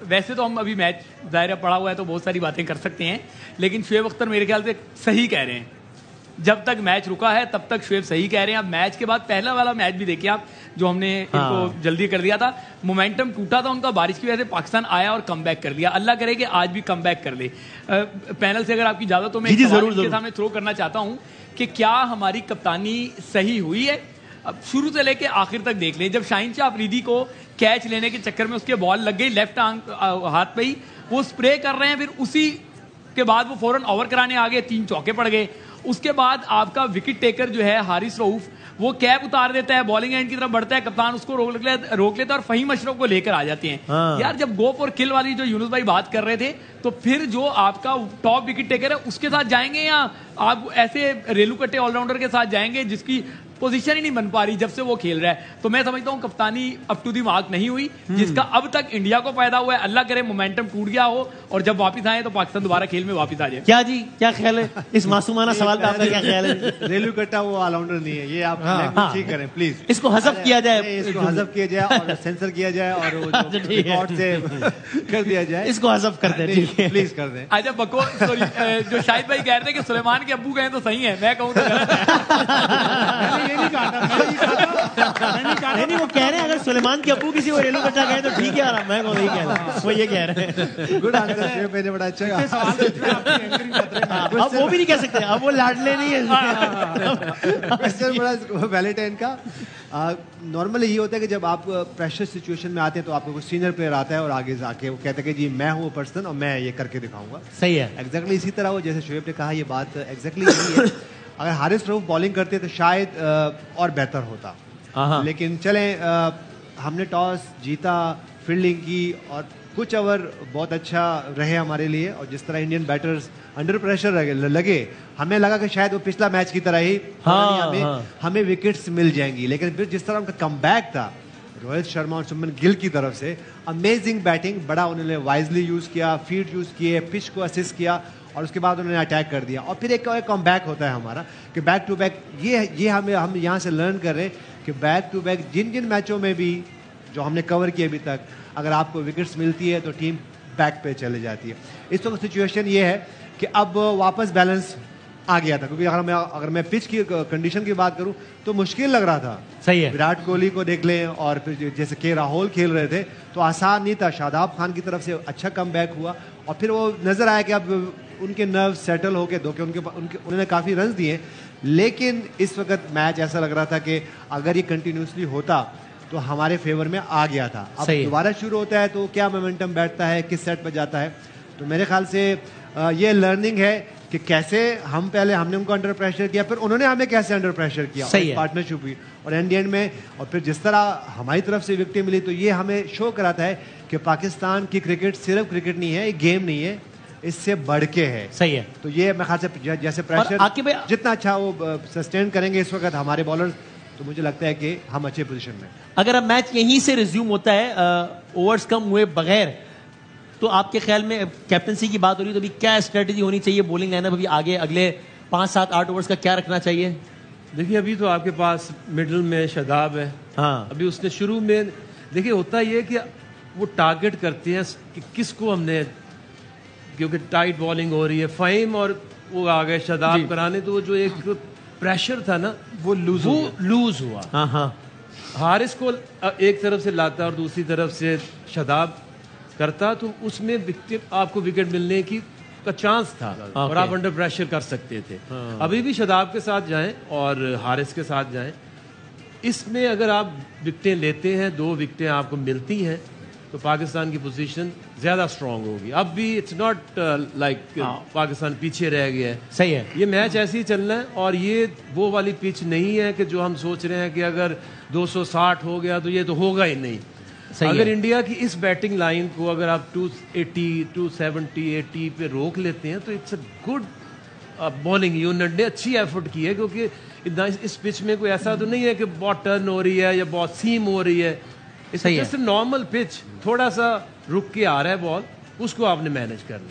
ویسے تو ہم ابھی میچ ظاہر پڑا ہوا ہے تو بہت ساری باتیں کر سکتے ہیں, لیکن شعیب اختر میرے خیال سے صحیح کہہ رہے ہیں. جب تک میچ رکا ہے تب تک شعیب صحیح کہہ رہے ہیں. اب میچ کے بعد پہلا والا میچ بھی دیکھیں آپ, جو ہم نے ان کو جلدی کر دیا تھا, مومنٹم ٹوٹا تھا ان کا بارش کی وجہ سے, پاکستان آیا اور کم بیک کر لیا. اللہ کرے کہ آج بھی کم بیک کر لے. پینل سے اگر آپ کی اجازت ہو میں ایک سوال کے سامنے تھرو کرنا چاہتا ہوں کہ کیا ہماری کپتانی صحیح ہوئی ہے؟ اب شروع سے لے کے آخر تک دیکھ لیں. جب شاہین شاہ افریدی کو کیچ لینے کے چکر میں اس کے بال لگ گئی لیفٹ ہاتھ پہ ہی, وہ اسپرے کر رہے ہیں, پھر اسی کے بعد وہ فوراً اوور کرانے آ گئے, 3 چوکے پڑ گئے. اس کے بعد آپ کا وکٹ ٹیکر جو ہے حارث رؤوف, وہ کیپ اتار دیتا ہے, بالنگ اینڈ کی طرف بڑھتا ہے, کپتان اس کو روک لیتا ہے اور فہیم اشرف کو لے کر آ جاتے ہیں. یار جب گو فور کل والی جو یونس بھائی بات کر رہے تھے, تو پھر جو آپ کا ٹاپ وکٹ ٹیکر ہے اس کے ساتھ جائیں گے, یا آپ ایسے ریلو کٹے آل راؤنڈر کے ساتھ جائیں گے جس کی پوزیشن ہی نہیں بن پا رہی جب سے وہ کھیل رہا ہے؟ تو میں سمجھتا ہوں کپتانی اپ ٹو دی مارک نہیں ہوئی, جس کا اب تک انڈیا کو فائدہ ہوا ہے. اللہ کرے مومنٹم ٹوٹ گیا ہو اور جب واپس آئے تو پاکستان دوبارہ کھیل میں واپس آ جائے. کیا جی کیا خیال ہے اس معصومانہ سوال پہ آپ کا کیا خیال ہے؟ ریلو کٹا وہ آل راؤنڈر نہیں ہے, یہ آپ ٹھیک کریں پلیز. اس کو حذف کیا جائے, اس کو حذف کیا جائے اور سینسر کیا جائے اور ریکارڈ سے کر دیا جائے. اس کو حذف کر دیں پلیز کر دیں. اچھا بکو جو شاہد بھائی کہہ رہے تھے کہ سلیمان کے ابو کہیں تو صحیح ہے, میں کہوں تو نہیں, وہ کہہ رہے ہیں اگر سلیمان کے ابو کسی کو ریلو کٹا گئے تو ٹھیک ہے, میں کو نہیں کہہ رہا, وہ یہ کہہ رہے ہیں. گڈ آنسر, میں نے بڑا اچھا کہا. اب وہ بھی نہیں کہہ سکتے, اب وہ لاڈلے نہیں ہے. کوسچن بڑا ویلیڈ کا. نارملی یہ ہوتا ہے کہ جب آپ پریشر سچویشن میں آتے ہیں تو آپ کو کوئی سینئر پلیئر آتا ہے اور آگے جا کے وہ کہتا ہے کہ جی میں ہوں وہ پرسن اور میں یہ کر کے دکھاؤں گا. صحیح ہے, ایگزیکٹلی اسی طرح وہ جیسے شعیب نے کہا, یہ بات ایگزیکٹلی یہی ہے. اگر حارث رؤوف بالنگ کرتے تو شاید اور بہتر ہوتا, لیکن چلیں ہم نے ٹاس جیتا, فیلڈنگ کی اور کچھ اوور بہت اچھا رہے ہمارے لیے. اور جس طرح انڈین بیٹرز انڈر پریشر لگے, ہمیں لگا کہ شاید وہ پچھلا میچ کی طرح ہی ہمیں وکٹس مل جائیں گی. لیکن پھر جس طرح ان کا کم بیک تھا روہت شرما اور شبمن گل کی طرف سے, امیزنگ بیٹنگ, بڑا انہوں نے وائزلی یوز کیا, فیٹ یوز کیے, پچ کو اسسٹ کیا اور اس کے بعد انہوں نے اٹیک کر دیا. اور پھر ایک کم بیک ہوتا ہے ہمارا کہ بیک ٹو بیک, یہ ہم یہاں سے لرن کر رہے ہیں کہ بیک ٹو بیک جن میچوں میں بھی جو ہم نے کور کیے ابھی تک, اگر آپ کو وکٹس ملتی ہے تو ٹیم بیک پہ چلے جاتی ہے. اس وقت سچویشن یہ ہے کہ اب واپس بیلنس آ گیا تھا, کیونکہ اگر میں پچ کی کنڈیشن کی بات کروں تو مشکل لگ رہا تھا. صحیح ہے, وراٹ کوہلی کو دیکھ لیں اور پھر جیسے کے راہول کھیل رہے تھے تو آسان نہیں تھا. شاداب خان کی طرف سے اچھا کم بیک ہوا اور پھر وہ نظر آیا کہ اب ان کے نرو سیٹل ہو کے انہوں نے کافی رنز دیے. لیکن اس وقت میچ ایسا لگ رہا تھا کہ اگر یہ کنٹینیوسلی ہوتا تو ہمارے فیور میں آ گیا تھا. اب دوبارہ شروع ہوتا ہے تو کیا مومنٹم بیٹھتا ہے, کس سیٹ پہ جاتا ہے. تو میرے خیال سے یہ لرننگ ہے کہ کیسے ہم نے ان کو انڈر پریشر کیا, پھر انہوں نے ہمیں کیسے انڈر پریشر کیا, پارٹنرشپ ہوئی اور اینڈ میں اور پھر جس طرح ہماری طرف سے وکٹیں ملی. تو یہ ہمیں شو کراتا ہے کہ پاکستان کی کرکٹ صرف کرکٹ نہیں ہے, ایک گیم نہیں ہے, اس سے بڑھ کے ہے. صحیح ہے. تو یہ میں خیال سے جیسے پریشر جتنا اچھا وہ سسٹین کریں گے اس وقت ہمارے بالرز, تو مجھے لگتا ہے کہ ہم اچھے پوزیشن میں. اگر اب میچ یہیں سے ریزیوم ہوتا ہے اوورز کم ہوئے بغیر, تو آپ کے خیال میں کیپٹنسی کی بات ہو رہی ہے تو ابھی کیا اسٹریٹجی ہونی چاہیے بولنگ لائن اپ ابھی آگے اگلے 5, 7, 8 اوورز کا کیا رکھنا چاہیے؟ دیکھیے ابھی تو آپ کے پاس مڈل میں شاداب ہے. ابھی اس نے شروع میں دیکھیے ہوتا یہ کہ وہ ٹارگٹ کرتے ہیں کہ کس کو ہم نے, کیونکہ ٹائٹ بالنگ ہو رہی ہے, فہیم اور وہ آ گئے شاداب کرانے, تو وہ جو ایک پریشر تھا نا وہ لوز ہوا. حارث کو ایک طرف سے لاتا اور دوسری طرف سے شاداب کرتا تو اس میں آپ کو وکٹ ملنے کی کا چانس تھا اور آپ انڈر پریشر کر سکتے تھے. ابھی بھی شاداب کے ساتھ جائیں اور حارث کے ساتھ جائیں, اس میں اگر آپ وکٹیں لیتے ہیں, 2 وکٹیں آپ کو ملتی ہیں, تو پاکستان کی پوزیشن زیادہ اسٹرانگ ہوگی. اب بھی اٹس ناٹ لائک پاکستان پیچھے رہ گیا ہے. صحیح ہے, یہ میچ ایسے ہی چلنا ہے اور یہ وہ والی پچ نہیں ہے کہ جو ہم سوچ رہے ہیں کہ اگر 260 ہو گیا تو یہ تو ہوگا ہی نہیں. اگر انڈیا کی اس بیٹنگ لائن کو اگر آپ 280, 270, 80 پہ روک لیتے ہیں تو it's a good bowling unit نے اچھی ایفرٹ کی ہے, کیونکہ اس پچ میں کوئی ایسا تو نہیں ہے کہ بہت ٹرن ہو رہی ہے یا بہت سیم ہو رہی ہے. اس نارمل پچ, تھوڑا سا رک کے آ رہا ہے بال, اس کو آپ نے مینج کرنا.